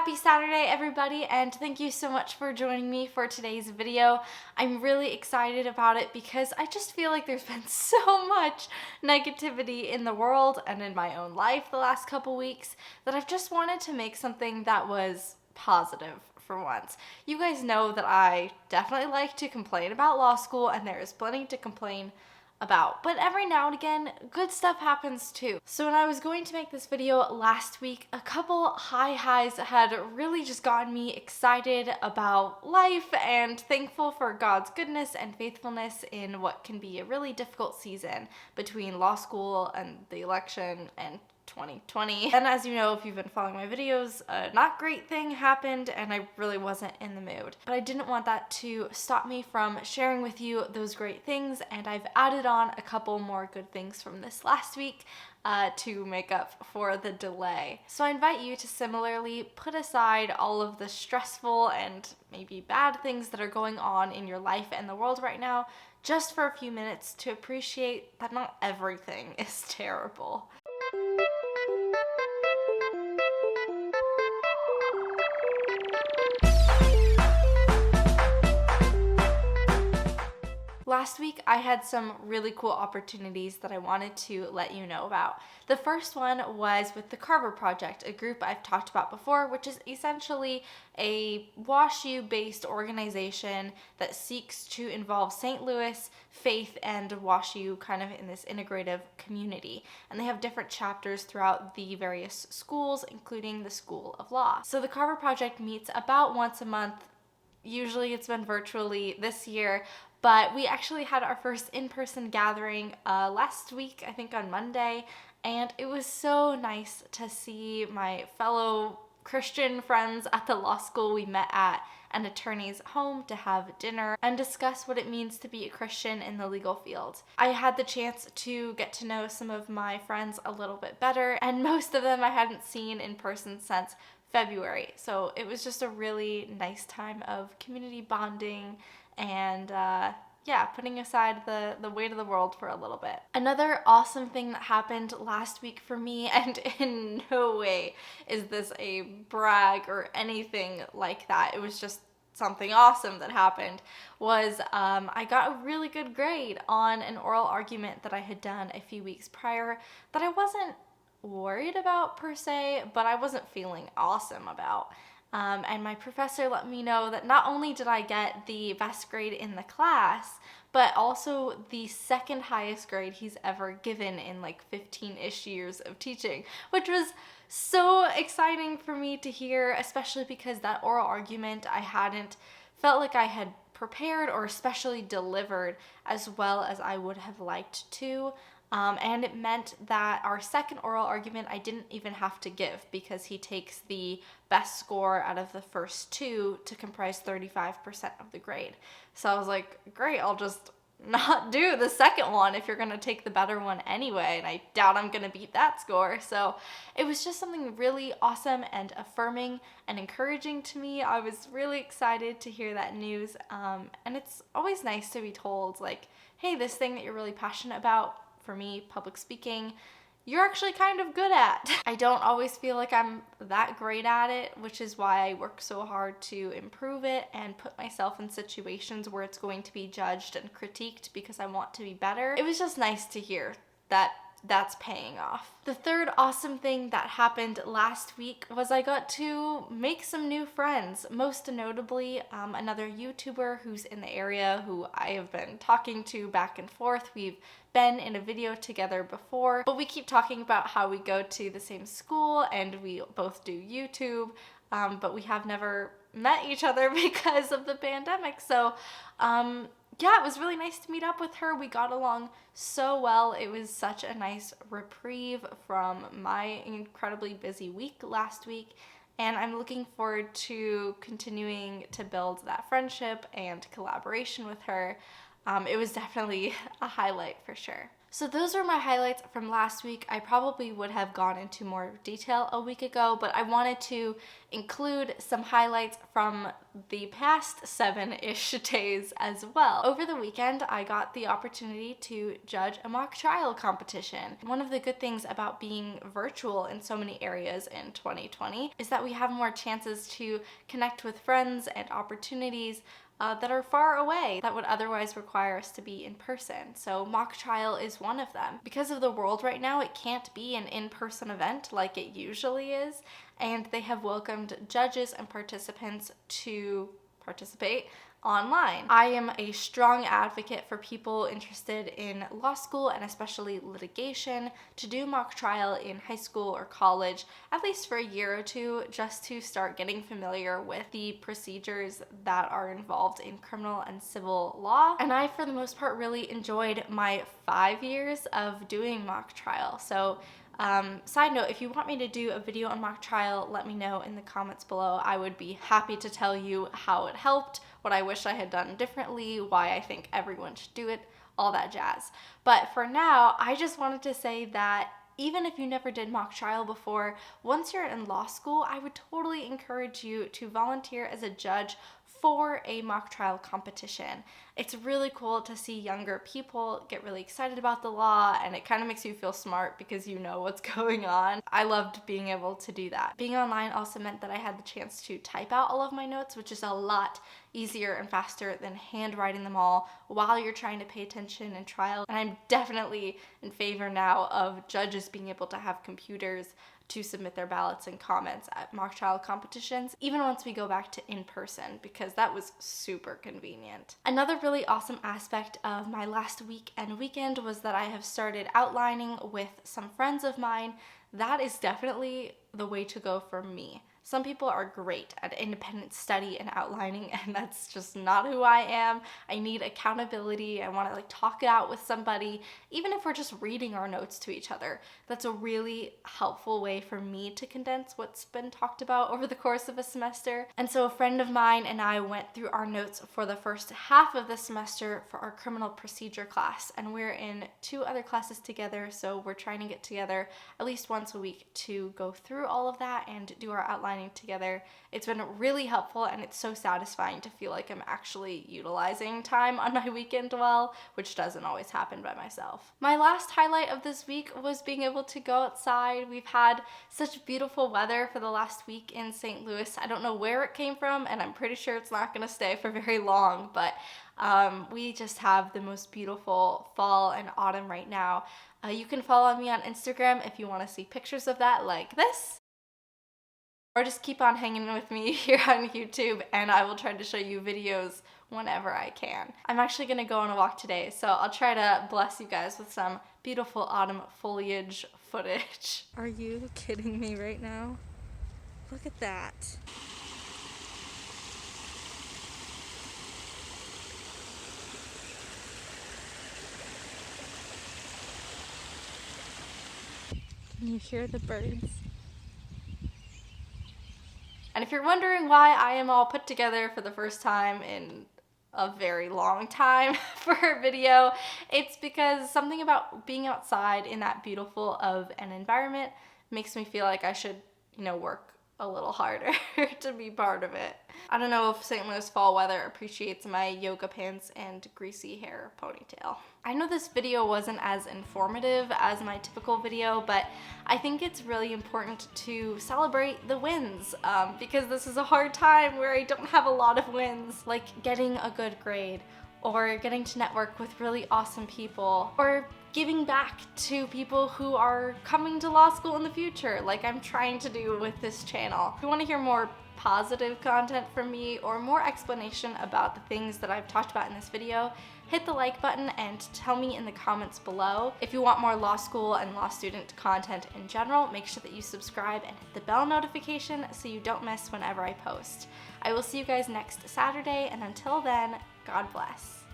Happy Saturday, everybody, and thank you so much for joining me for today's video. I'm really excited about it because I just feel like there's been so much negativity in the world and in my own life the last couple weeks that I've just wanted to make something that was positive for once. You guys know that I definitely like to complain about law school, and there is plenty to complain about, but every now and again good stuff happens too. So when I was going to make this video last week, a couple high highs had really just gotten me excited about life and thankful for God's goodness and faithfulness in what can be a really difficult season between law school and the election and 2020. And as you know, if you've been following my videos, a not great thing happened and I really wasn't in the mood. But I didn't want that to stop me from sharing with you those great things, and I've added on a couple more good things from this last week to make up for the delay. So I invite you to similarly put aside all of the stressful and maybe bad things that are going on in your life and the world right now, just for a few minutes, to appreciate that not everything is terrible. Last week, I had some really cool opportunities that I wanted to let you know about. The first one was with the Carver Project, a group I've talked about before, which is essentially a WashU-based organization that seeks to involve St. Louis, faith, and WashU kind of in this integrative community. And they have different chapters throughout the various schools, including the School of Law. So the Carver Project meets about once a month. Usually it's been virtually this year, but we actually had our first in-person gathering last week, I think on Monday, and it was so nice to see my fellow Christian friends at the law school. We met at an attorney's home to have dinner and discuss what it means to be a Christian in the legal field. I had the chance to get to know some of my friends a little bit better, and most of them I hadn't seen in person since February. So it was just a really nice time of community bonding and putting aside the weight of the world for a little bit. Another awesome thing that happened last week for me, and in no way is this a brag or anything like that, it was just something awesome that happened, was I got a really good grade on an oral argument that I had done a few weeks prior that I wasn't worried about per se, but I wasn't feeling awesome about. And my professor let me know that not only did I get the best grade in the class, but also the second highest grade he's ever given in like 15-ish years of teaching, which was so exciting for me to hear, especially because that oral argument I hadn't felt like I had prepared or especially delivered as well as I would have liked to. And it meant that our second oral argument I didn't even have to give because he takes the best score out of the first two to comprise 35% of the grade. So I was like, great, I'll just not do the second one if you're going to take the better one anyway, and I doubt I'm going to beat that score. So it was just something really awesome and affirming and encouraging to me. I was really excited to hear that news, and it's always nice to be told, like, hey, this thing that you're really passionate about, for me, public speaking, you're actually kind of good at. I don't always feel like I'm that great at it, which is why I work so hard to improve it and put myself in situations where it's going to be judged and critiqued because I want to be better. It was just nice to hear that that's paying off. The third awesome thing that happened last week was I got to make some new friends, most notably another YouTuber who's in the area who I have been talking to back and forth. We've been in a video together before, but we keep talking about how we go to the same school and we both do YouTube, but we have never met each other because of the pandemic. So yeah, it was really nice to meet up with her. We got along so well. It was such a nice reprieve from my incredibly busy week last week, and I'm looking forward to continuing to build that friendship and collaboration with her. It was definitely a highlight for sure. So those are my highlights from last week. I probably would have gone into more detail a week ago, but I wanted to include some highlights from the past 7-ish days as well. Over the weekend, I got the opportunity to judge a mock trial competition. One of the good things about being virtual in so many areas in 2020 is that we have more chances to connect with friends and opportunities that are far away that would otherwise require us to be in person. So mock trial is one of them. Because of the world right now, it can't be an in-person event like it usually is, and they have welcomed judges and participants to participate online. I am a strong advocate for people interested in law school and especially litigation to do mock trial in high school or college, at least for a year or two, just to start getting familiar with the procedures that are involved in criminal and civil law. And I, for the most part, really enjoyed my 5 years of doing mock trial. So side note, if you want me to do a video on mock trial, let me know in the comments below. I would be happy to tell you how it helped, what I wish I had done differently, why I think everyone should do it, all that jazz. But for now, I just wanted to say that even if you never did mock trial before, once you're in law school, I would totally encourage you to volunteer as a judge for a mock trial competition. It's really cool to see younger people get really excited about the law, and it kind of makes you feel smart because you know what's going on. I loved being able to do that. Being online also meant that I had the chance to type out all of my notes, which is a lot easier and faster than handwriting them all while you're trying to pay attention in trial. And I'm definitely in favor now of judges being able to have computers to submit their ballots and comments at mock trial competitions, even once we go back to in-person, because that was super convenient. Another really awesome aspect of my last week and weekend was that I have started outlining with some friends of mine. That is definitely the way to go for me. Some people are great at independent study and outlining, and that's just not who I am. I need accountability. I want to talk it out with somebody, even if we're just reading our notes to each other. That's a really helpful way for me to condense what's been talked about over the course of a semester. And so a friend of mine and I went through our notes for the first half of the semester for our criminal procedure class, and we're in 2 other classes together, so we're trying to get together at least once a week to go through all of that and do our outlining together. It's been really helpful, and it's so satisfying to feel like I'm actually utilizing time on my weekend well, which doesn't always happen by myself. My last highlight of this week was being able to go outside. We've had such beautiful weather for the last week in St. Louis. I don't know where it came from, and I'm pretty sure it's not going to stay for very long, but we just have the most beautiful fall and autumn right now. You can follow me on Instagram if you want to see pictures of that like this. Or just keep on hanging with me here on YouTube, and I will try to show you videos whenever I can. I'm actually gonna go on a walk today, so I'll try to bless you guys with some beautiful autumn foliage footage. Are you kidding me right now? Look at that. Can you hear the birds? And if you're wondering why I am all put together for the first time in a very long time for a video, it's because something about being outside in that beautiful of an environment makes me feel like I should, work a little harder to be part of it. I don't know if St. Louis fall weather appreciates my yoga pants and greasy hair ponytail. I know this video wasn't as informative as my typical video, but I think it's really important to celebrate the wins because this is a hard time where I don't have a lot of wins, like getting a good grade or getting to network with really awesome people or giving back to people who are coming to law school in the future, like I'm trying to do with this channel. If you want to hear more positive content from me or more explanation about the things that I've talked about in this video, hit the like button and tell me in the comments below. If you want more law school and law student content in general, make sure that you subscribe and hit the bell notification so you don't miss whenever I post. I will see you guys next Saturday, and until then, God bless.